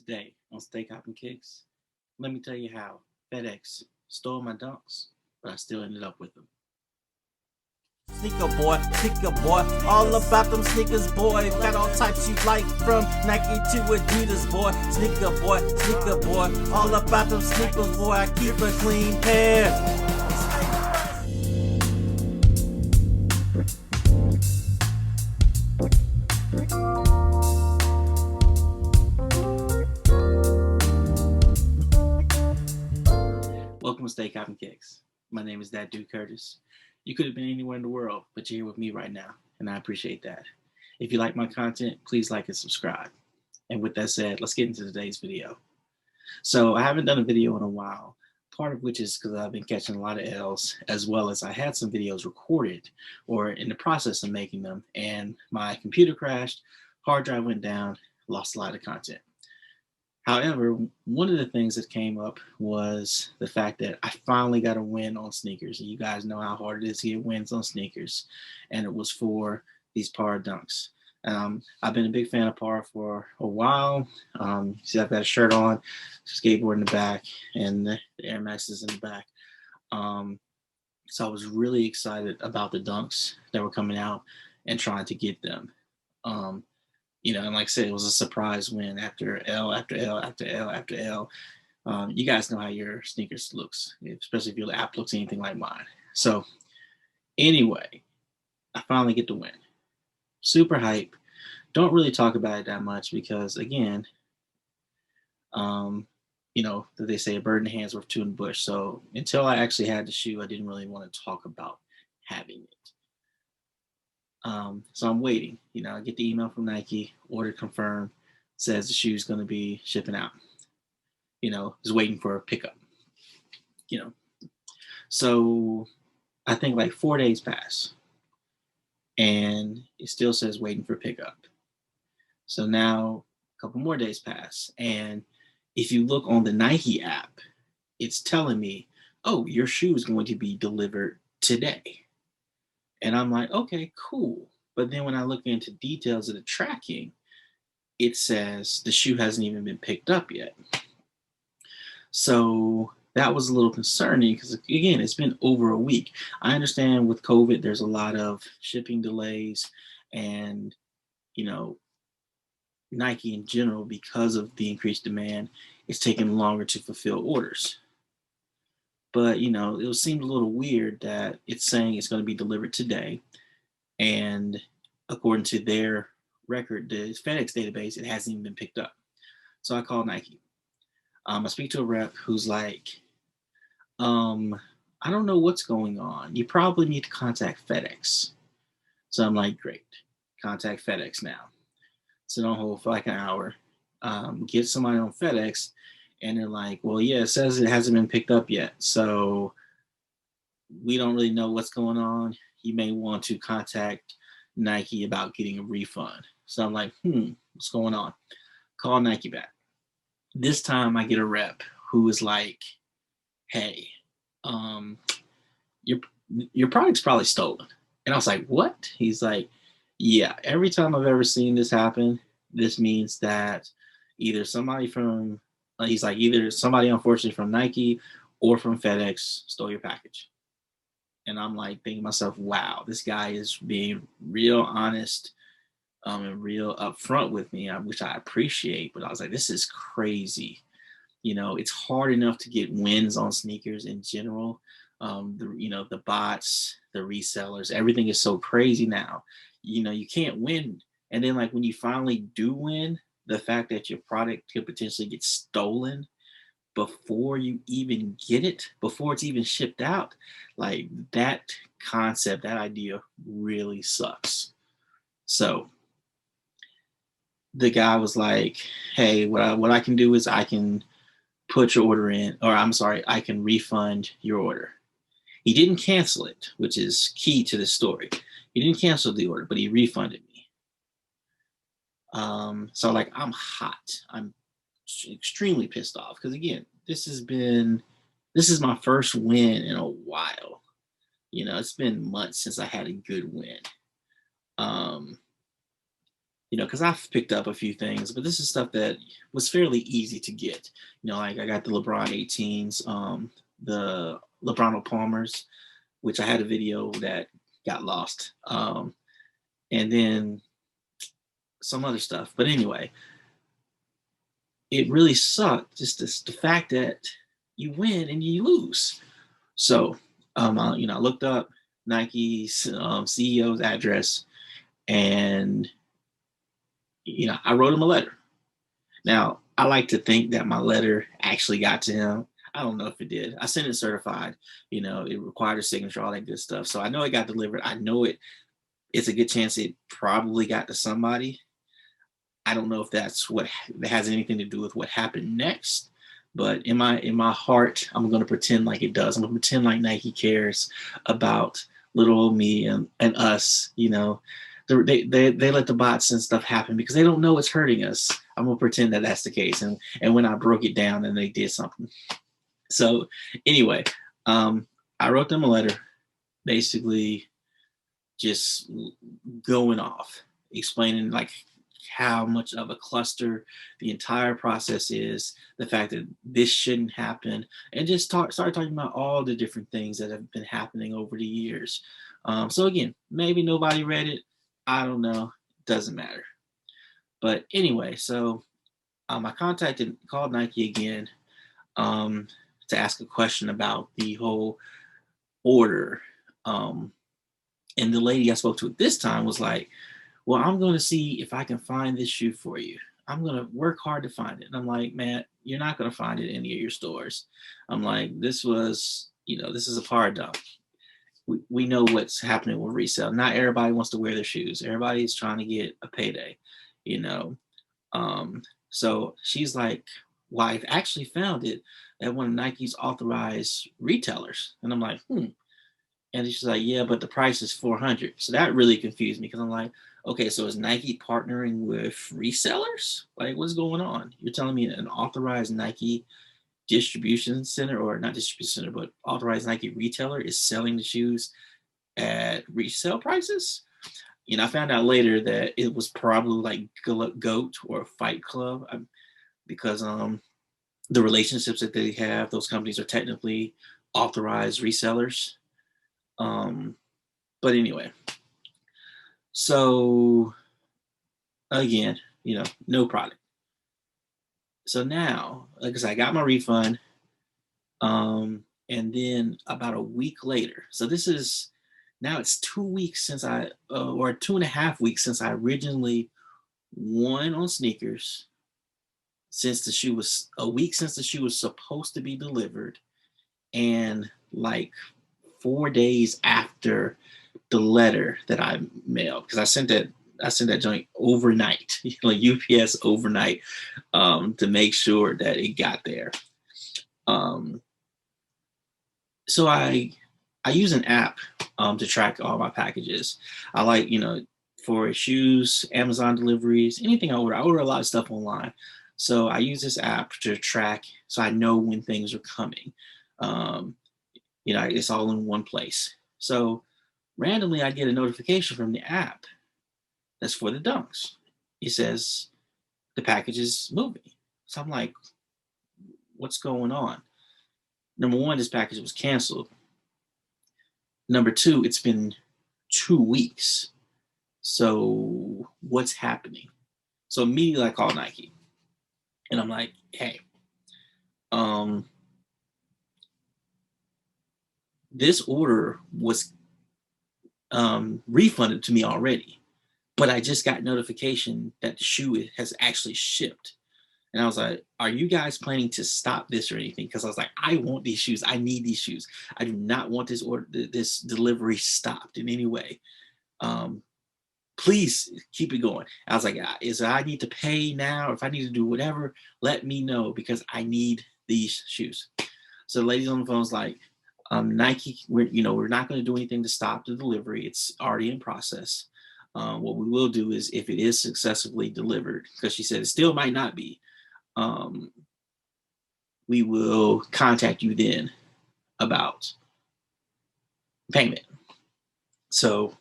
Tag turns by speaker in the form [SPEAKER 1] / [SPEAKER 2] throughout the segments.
[SPEAKER 1] Today on StayCoppinKicks, let me tell you how Fedex stole my dunks, but I still ended up with them.
[SPEAKER 2] Sneaker boy, all about them sneakers, boy. Got all types you like, from Nike to Adidas, boy. Sneaker boy, all about them sneakers, boy. I keep a clean pair.
[SPEAKER 1] Welcome to StayCoppinKicks. My name is ThatDudeCurtis. You could have been anywhere in the world, but you're here with me right now, and I appreciate that. If you like my content, please like and subscribe. And with that said, let's get into today's video. So I haven't done a video in a while, part of which is because I've been catching a lot of L's, as well as I had some videos recorded or in the process of making them, and my computer crashed, hard drive went down, lost a lot of content. However, one of the things that came up was the fact that I finally got a win on sneakers. And you guys know how hard it is to get wins on sneakers. And it was for these Parra Dunks. I've been a big fan of Parra for a while. See, I've got a shirt on, skateboard in the back, and the Air Maxes in the back. So I was really excited about the Dunks that were coming out and trying to get them. And like I said, it was a surprise win after L after L after L after L. You guys know how your sneakers looks, especially if your app looks anything like mine. So anyway, I finally get the win. Super hype. Don't really talk about it that much because, again, they say a bird in the hand's worth two in the bush. So until I actually had the shoe, I didn't really want to talk about having it. So I'm waiting. I get the email from Nike, order confirmed, says the shoe's going to be shipping out. Just waiting for a pickup. So I think like 4 days pass, and it still says waiting for pickup. So now a couple more days pass, and if you look on the Nike app, it's telling me, oh, your shoe is going to be delivered today. And I'm like, okay, cool. But then when I look into details of the tracking, it says the shoe hasn't even been picked up yet. So that was a little concerning because, again, it's been over a week. I understand with COVID, there's a lot of shipping delays and, Nike in general, because of the increased demand, it's taking longer to fulfill orders. But, it seemed a little weird that it's saying it's going to be delivered today. And according to their record, the Fedex database, it hasn't even been picked up. So I call Nike. I speak to a rep who's like, I don't know what's going on. You probably need to contact Fedex. So I'm like, great. Contact Fedex now. Sit on hold for like an hour. Get somebody on Fedex. And they're like, well, yeah, it says it hasn't been picked up yet. So we don't really know what's going on. You may want to contact Nike about getting a refund. So I'm like, what's going on? Call Nike back. This time I get a rep who is like, hey, your product's probably stolen. And I was like, what? He's like, yeah, every time I've ever seen this happen, this means that either somebody unfortunately from Nike or from FedEx stole your package. And I'm like thinking to myself, wow, this guy is being real honest and real upfront with me, which I appreciate. But I was like, this is crazy. It's hard enough to get wins on sneakers in general. The bots, the resellers, everything is so crazy now. You can't win. And then like when you finally do win, the fact that your product could potentially get stolen before you even get it, before it's even shipped out, like that concept, that idea really sucks. So the guy was like, hey, what I can do is I can put your order in, or I can refund your order. He didn't cancel it, which is key to the story. He didn't cancel the order, but he refunded me. So like I'm hot. I'm extremely pissed off because, again, this is my first win in a while. It's been months since I had a good win. because I've picked up a few things, but this is stuff that was fairly easy to get. Like I got the LeBron 18s, the LeBron Palmers, which I had a video that got lost, and then some other stuff. But anyway, it really sucked, just the fact that you win and you lose. So, I looked up Nike's CEO's address, and I wrote him a letter. Now, I like to think that my letter actually got to him. I don't know if it did. I sent it certified. It required a signature, all that good stuff. So I know it got delivered. I know it's a good chance it probably got to somebody. I don't know if that has anything to do with what happened next. But in my heart, I'm going to pretend like it does. I'm going to pretend like Nike cares about little old me and us. They let the bots and stuff happen because they don't know it's hurting us. I'm going to pretend that that's the case. And when I broke it down, then they did something. So anyway, I wrote them a letter, basically just going off, explaining like how much of a cluster the entire process is, the fact that this shouldn't happen, and just started talking about all the different things that have been happening over the years. So again, maybe nobody read it. I don't know. Doesn't matter. But anyway, so I called Nike again to ask a question about the whole order. And the lady I spoke to at this time was like, well, I'm going to see if I can find this shoe for you. I'm going to work hard to find it. And I'm like, man, you're not going to find it in any of your stores. I'm like, this is a Parra dunk. We know what's happening with resale. Not everybody wants to wear their shoes. Everybody's trying to get a payday, So she's like, well, I've actually found it at one of Nike's authorized retailers. And I'm like, And she's like, yeah, but the price is $400. So that really confused me because I'm like, okay, so is Nike partnering with resellers? Like, what's going on? You're telling me an authorized Nike distribution center, or not distribution center, but authorized Nike retailer is selling the shoes at resale prices? I found out later that it was probably like GOAT or Fight Club because the relationships that they have, those companies are technically authorized resellers. But anyway, so again, no product. So now, like I said, I got my refund. And then about a week later, so now it's 2 weeks since or 2.5 weeks since I originally won on sneakers, since the shoe was a week since the shoe was supposed to be delivered, and like 4 days after the letter that I mailed, because I sent that joint overnight, like UPS overnight, to make sure that it got there. So I use an app to track all my packages. I like, for shoes, Amazon deliveries, anything I order a lot of stuff online. So I use this app to track so I know when things are coming. It's all in one place. So randomly I get a notification from the app that's for the dunks. It says the package is moving. So I'm like, what's going on? Number one, this package was canceled. Number two, it's been 2 weeks. So what's happening? So immediately I call Nike and I'm like, hey, this order was refunded to me already, but I just got notification that the shoe has actually shipped. And I was like, are you guys planning to stop this or anything? Because I was like, I want these shoes. I need these shoes. I do not want this delivery stopped in any way. Please keep it going. I was like, I need to pay now? If I need to do whatever, let me know because I need these shoes. So the ladies on the phone was like, Nike, we're not going to do anything to stop the delivery. It's already in process. What we will do is if it is successfully delivered, because she said it still might not be, we will contact you then about payment. So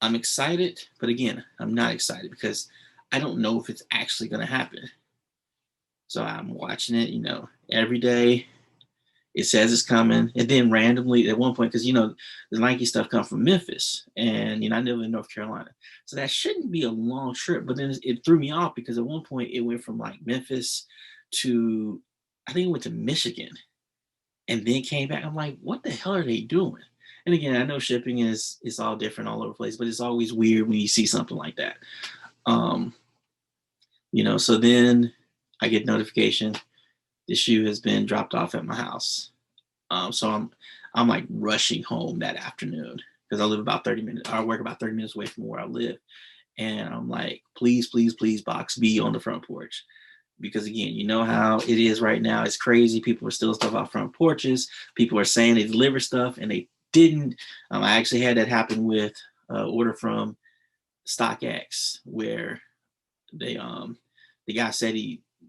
[SPEAKER 1] I'm excited, but again, I'm not excited because I don't know if it's actually going to happen. So I'm watching it, every day. It says it's coming, and then randomly at one point, because the Nike stuff comes from Memphis, and I live in North Carolina, so that shouldn't be a long trip. But then it threw me off because at one point it went from like Memphis to, I think it went to Michigan, and then came back. I'm like, what the hell are they doing? And again, I know shipping is all different all over the place, but it's always weird when you see something like that. Um, so then I get notification the shoe has been dropped off at my house. So I'm like rushing home that afternoon because I live about 30 minutes. I work about 30 minutes away from where I live, and I'm like, please, please, please, box be on the front porch. Because again, you know how it is right now. It's crazy. People are stealing stuff off front porches. People are saying they deliver stuff and they didn't. I actually had that happen with order from StockX where the guy said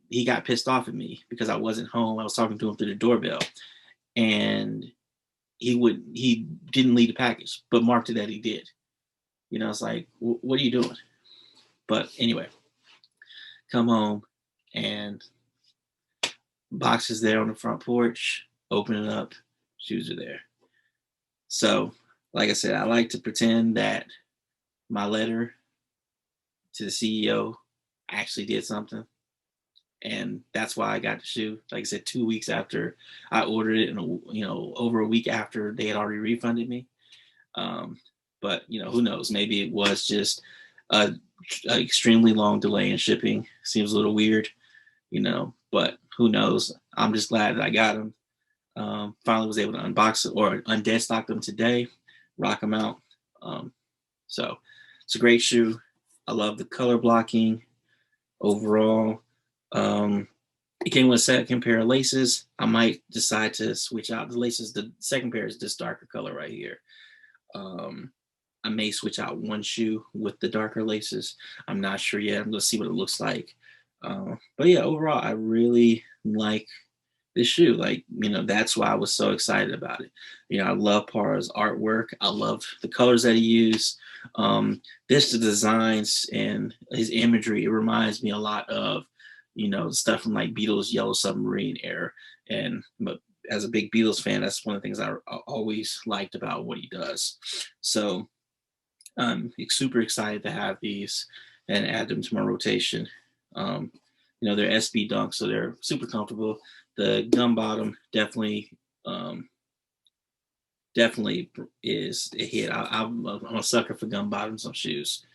[SPEAKER 1] he got pissed off at me because I wasn't home. I was talking to him through the doorbell, and he didn't leave the package, but marked it that he did. It's like, what are you doing? But anyway, come home and box is there on the front porch. Open it up, shoes are there. So, like I said, I like to pretend that my letter to the CEO actually did something. And that's why I got the shoe. Like I said, 2 weeks after I ordered it, and over a week after they had already refunded me. But who knows? Maybe it was just a extremely long delay in shipping. Seems a little weird, but who knows? I'm just glad that I got them. Finally was able to unbox it or undead stock them today, rock them out. So it's a great shoe. I love the color blocking overall. It came with a second pair of laces. I might decide to switch out the laces. The second pair is this darker color right here. I may switch out one shoe with the darker laces. I'm not sure yet. I'm going to see what it looks like. But yeah, overall, I really like this shoe. Like, that's why I was so excited about it. I love Parra's artwork. I love the colors that he used. The designs and his imagery, it reminds me a lot of, stuff from like Beatles' Yellow Submarine era. But as a big Beatles fan, that's one of the things I always liked about what he does. So I'm super excited to have these and add them to my rotation. They're SB Dunks, so they're super comfortable. The gum bottom definitely is a hit. I'm a sucker for gum bottoms on shoes,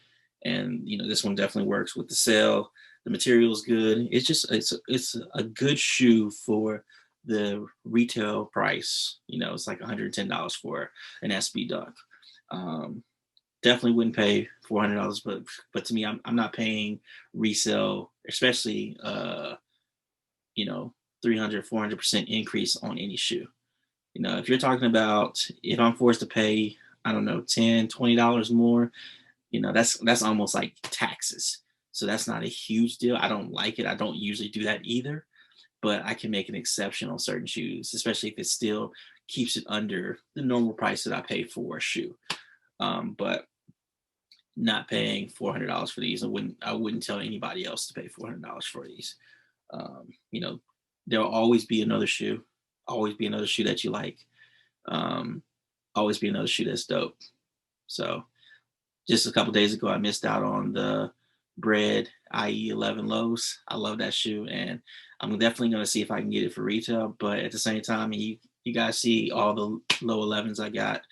[SPEAKER 1] and this one definitely works with the sale. The material is good. It's a good shoe for the retail price. It's like $110 for an SB Dunk. Definitely wouldn't pay $400, but to me, I'm not paying resale, especially 300-400% increase on any shoe. If you're talking about if I'm forced to pay, I don't know, $10-20 more, that's almost like taxes. So that's not a huge deal. I don't like it. I don't usually do that either, but I can make an exception on certain shoes, especially if it still keeps it under the normal price that I pay for a shoe. But not paying $400 for these, I wouldn't tell anybody else to pay $400 for these. There'll always be another shoe, always be another shoe that you like, always be another shoe that's dope. So just a couple days ago, I missed out on the Bread IE 11 lows. I love that shoe, and I'm definitely going to see if I can get it for retail. But at the same time, you guys see all the low 11s I got,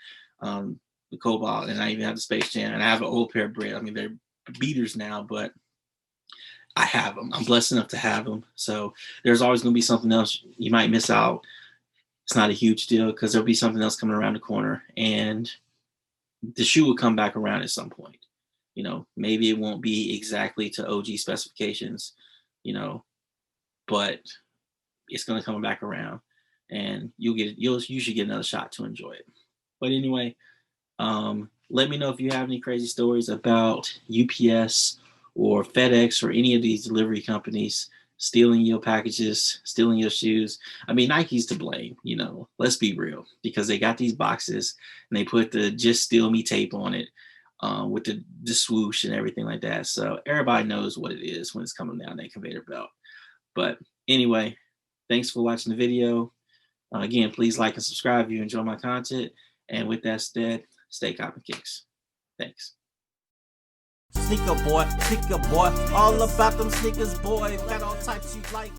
[SPEAKER 1] the Cobalt, and I even have the Space Jam, and I have an old pair of Bread. I mean, they're beaters now, but I have them. I'm blessed enough to have them. So there's always going to be something else you might miss out. It's not a huge deal because there'll be something else coming around the corner, and the shoe will come back around at some point. Maybe it won't be exactly to OG specifications, but it's going to come back around, and you should get another shot to enjoy it. But anyway, let me know if you have any crazy stories about UPS or FedEx or any of these delivery companies stealing your packages, stealing your shoes. I mean, Nike's to blame, let's be real, because they got these boxes and they put the "Just Steal Me" tape on it. with the swoosh and everything like that. So everybody knows what it is when it's coming down that conveyor belt. But anyway, thanks for watching the video. Again, please like and subscribe if you enjoy my content. And with that said, stay copping kicks. Thanks.
[SPEAKER 2] Sneaker boy, all about them sneakers, boy. Got all types you like.